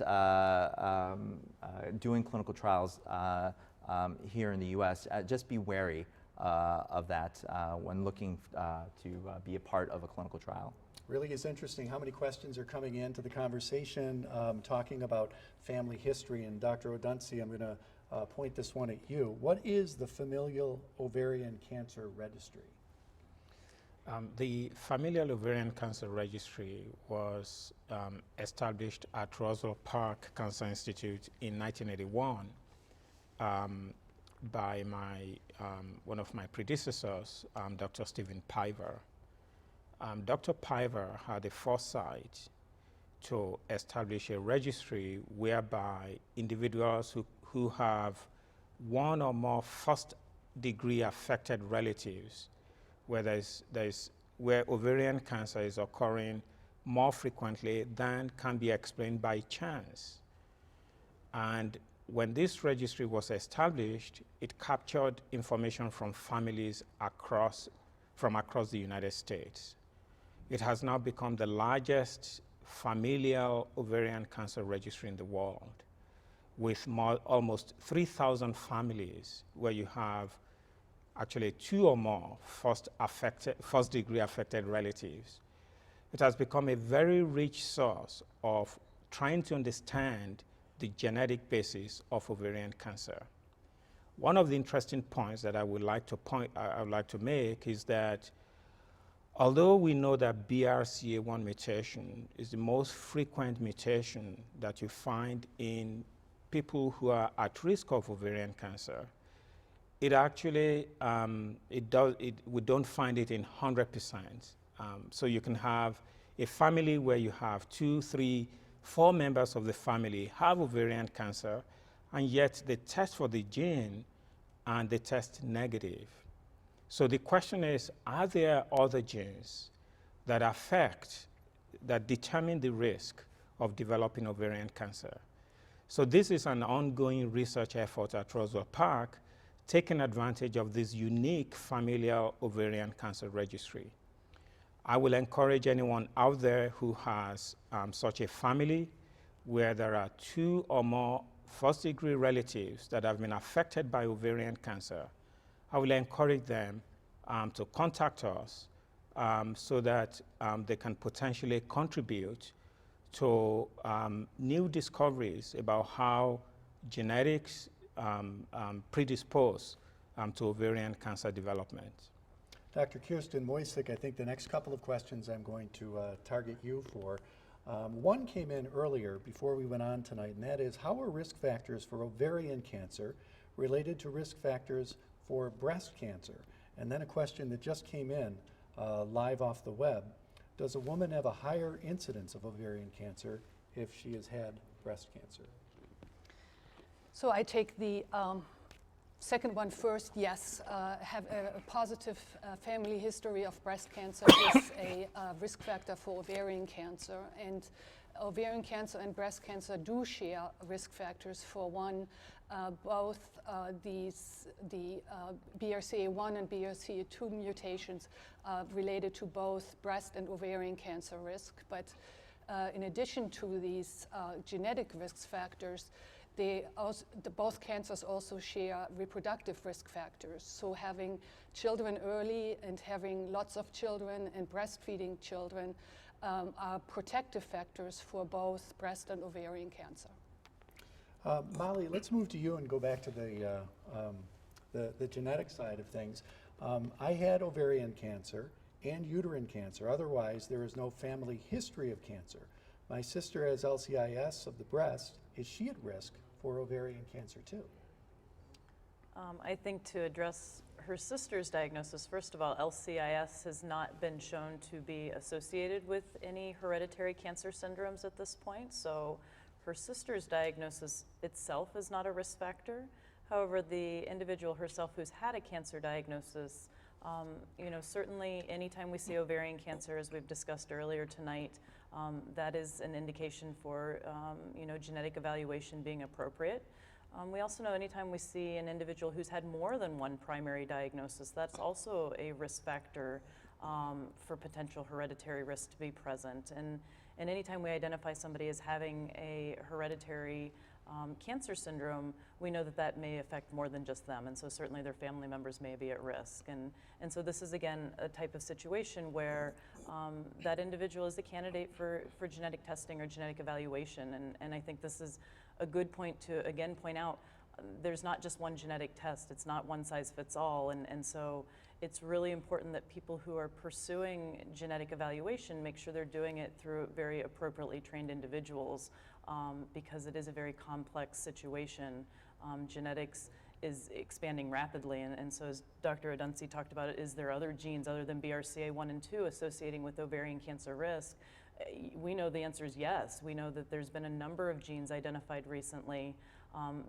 doing clinical trials here in the US, just be wary of that when looking to be a part of a clinical trial. Really is interesting how many questions are coming into the conversation talking about family history. And Dr. Adensi, I'm going to point this one at you. What is the Familial Ovarian Cancer Registry? The Familial Ovarian Cancer Registry was established at Roswell Park Cancer Institute in 1981 by one of my predecessors, Dr. Stephen Piver. Dr. Piver had the foresight to establish a registry whereby individuals who have one or more first-degree affected relatives, where where ovarian cancer is occurring more frequently than can be explained by chance. And when this registry was established, it captured information from families from across the United States. It has now become the largest familial ovarian cancer registry in the world, with almost 3,000 families where you have actually 2 or more first-degree affected relatives. It has become a very rich source of trying to understand the genetic basis of ovarian cancer. One of the interesting points that I would like to make is that although we know that BRCA1 mutation is the most frequent mutation that you find in people who are at risk of ovarian cancer, it actually, we don't find it in 100%. So you can have a family where you have 2, 3, 4 members of the family have ovarian cancer, and yet they test for the gene and they test negative. So the question is, are there other genes that determine the risk of developing ovarian cancer? So this is an ongoing research effort at Roswell Park, taking advantage of this unique familial ovarian cancer registry. I will encourage anyone out there who has such a family where there are 2 or more first-degree relatives that have been affected by ovarian cancer. I will encourage them to contact us so that they can potentially contribute to new discoveries about how genetics predispose to ovarian cancer development. Dr. Kirsten Moisik, I think the next couple of questions I'm going to target you for. One came in earlier before we went on tonight, and that is, how are risk factors for ovarian cancer related to risk factors for breast cancer? And then a question that just came in live off the web. Does a woman have a higher incidence of ovarian cancer if she has had breast cancer? So I take the second one first. Yes, have a positive family history of breast cancer is a risk factor for ovarian cancer. And ovarian cancer and breast cancer do share risk factors. For one, both the BRCA1 and BRCA2 mutations related to both breast and ovarian cancer risk. But in addition to these genetic risk factors, both cancers also share reproductive risk factors. So having children early and having lots of children and breastfeeding children are protective factors for both breast and ovarian cancer. Molly, let's move to you and go back to the genetic side of things. I had ovarian cancer and uterine cancer. Otherwise, there is no family history of cancer. My sister has LCIS of the breast. Is she at risk for ovarian cancer too? I think to address her sister's diagnosis, first of all, LCIS has not been shown to be associated with any hereditary cancer syndromes at this point. So her sister's diagnosis itself is not a risk factor. However, the individual herself who's had a cancer diagnosis, certainly anytime we see ovarian cancer, as we've discussed earlier tonight, that is an indication for, genetic evaluation being appropriate. We also know anytime we see an individual who's had more than one primary diagnosis, that's also a risk factor for potential hereditary risk to be present. And anytime we identify somebody as having a hereditary cancer syndrome, we know that that may affect more than just them, and so certainly their family members may be at risk. And so this is, again, a type of situation where that individual is a candidate for genetic testing or genetic evaluation, and I think this is a good point to, again, point out there's not just one genetic test. It's not one size fits all, and so it's really important that people who are pursuing genetic evaluation make sure they're doing it through very appropriately trained individuals, because it is a very complex situation. Genetics is expanding rapidly, and so as Dr. Odunsi talked about it, is there other genes other than BRCA1 and 2 associating with ovarian cancer risk? We know the answer is yes. We know that there's been a number of genes identified recently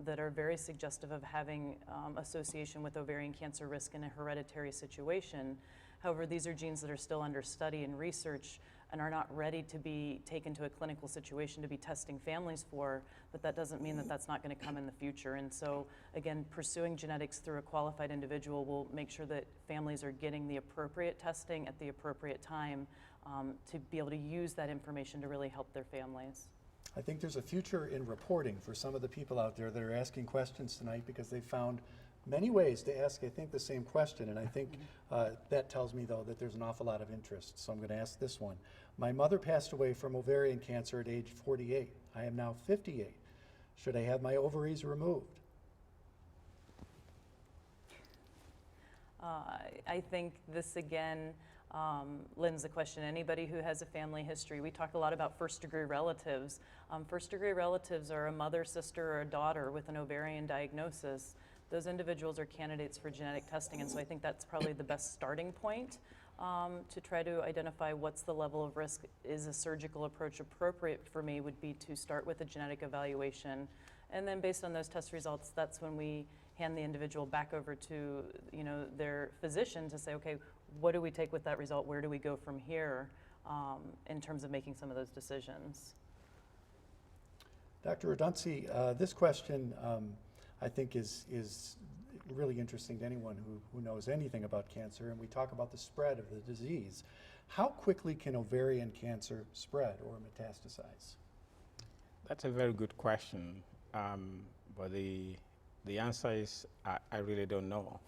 that are very suggestive of having association with ovarian cancer risk in a hereditary situation. However, these are genes that are still under study and research and are not ready to be taken to a clinical situation to be testing families for, but that doesn't mean that that's not going to come in the future. And so, again, pursuing genetics through a qualified individual will make sure that families are getting the appropriate testing at the appropriate time to be able to use that information to really help their families. I think there's a future in reporting for some of the people out there that are asking questions tonight, because they found many ways to ask, I think, the same question. And I think that tells me, though, that there's an awful lot of interest. So I'm going to ask this one. My mother passed away from ovarian cancer at age 48. I am now 58. Should I have my ovaries removed? I think this, again, lends the question. Anybody who has a family history, we talk a lot about first-degree relatives. First-degree relatives are a mother, sister, or a daughter with an ovarian diagnosis. Those individuals are candidates for genetic testing, and so I think that's probably the best starting point to try to identify what's the level of risk. Is a surgical approach appropriate for me? Would be to start with a genetic evaluation, and then based on those test results, that's when we hand the individual back over to their physician to say, okay, what do we take with that result? Where do we go from here in terms of making some of those decisions? Dr. Odunsi, this question I think is really interesting to anyone who knows anything about cancer, and we talk about the spread of the disease. How quickly can ovarian cancer spread or metastasize? That's a very good question, but the answer is I really don't know.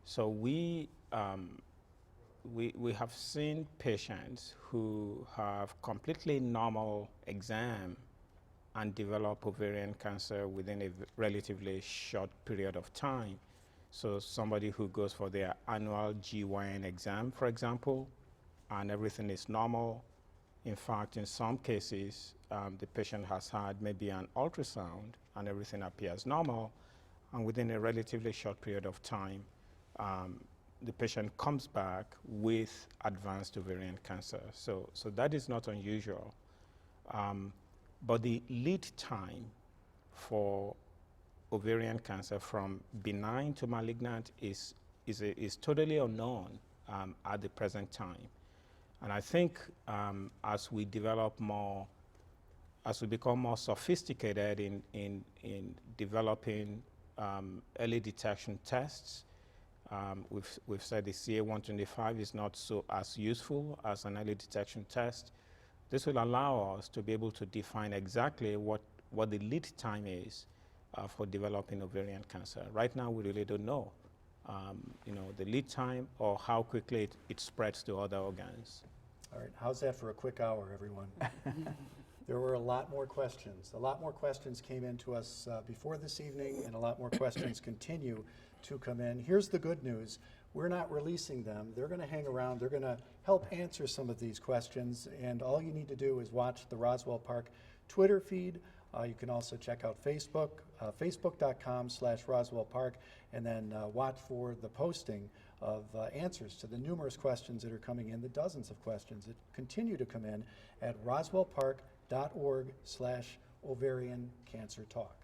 So we have seen patients who have completely normal exam and develop ovarian cancer within a relatively short period of time. So somebody who goes for their annual GYN exam, for example, and everything is normal. In fact, in some cases, the patient has had maybe an ultrasound and everything appears normal, and within a relatively short period of time, the patient comes back with advanced ovarian cancer. So that is not unusual. But the lead time for ovarian cancer from benign to malignant is totally unknown at the present time. And I think as we develop more, as we become more sophisticated in developing early detection tests, we've said the CA-125 is not so as useful as an early detection test. This will allow us to be able to define exactly what the lead time is for developing ovarian cancer. Right now, we really don't know, the lead time or how quickly it spreads to other organs. All right, how's that for a quick hour, everyone? There were a lot more questions. A lot more questions came in to us before this evening, and a lot more questions continue to come in. Here's the good news. We're not releasing them. They're going to hang around. They're going to help answer some of these questions, and all you need to do is watch the Roswell Park Twitter feed You can also check out Facebook, facebook.com/Roswell Park, and then watch for the posting of answers to the numerous questions that are coming in, the dozens of questions that continue to come in at roswellpark.org/ovarian cancer talk.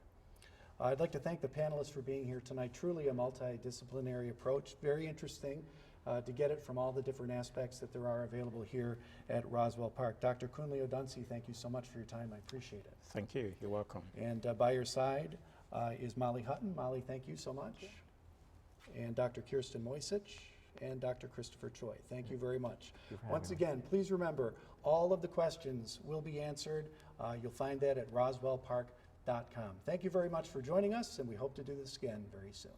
I'd like to thank the panelists for being here tonight. Truly a multidisciplinary approach. Very interesting to get it from all the different aspects that there are available here at Roswell Park. Dr. Kunle-Odunsi, thank you so much for your time. I appreciate it. Thank you. You're welcome. And by your side is Molly Hutton. Molly, thank you so much. And Dr. Kirsten Moisich and Dr. Christopher Choi. Thank you very much. Once again, please remember, all of the questions will be answered. You'll find that at roswellpark.com. Thank you very much for joining us, and we hope to do this again very soon.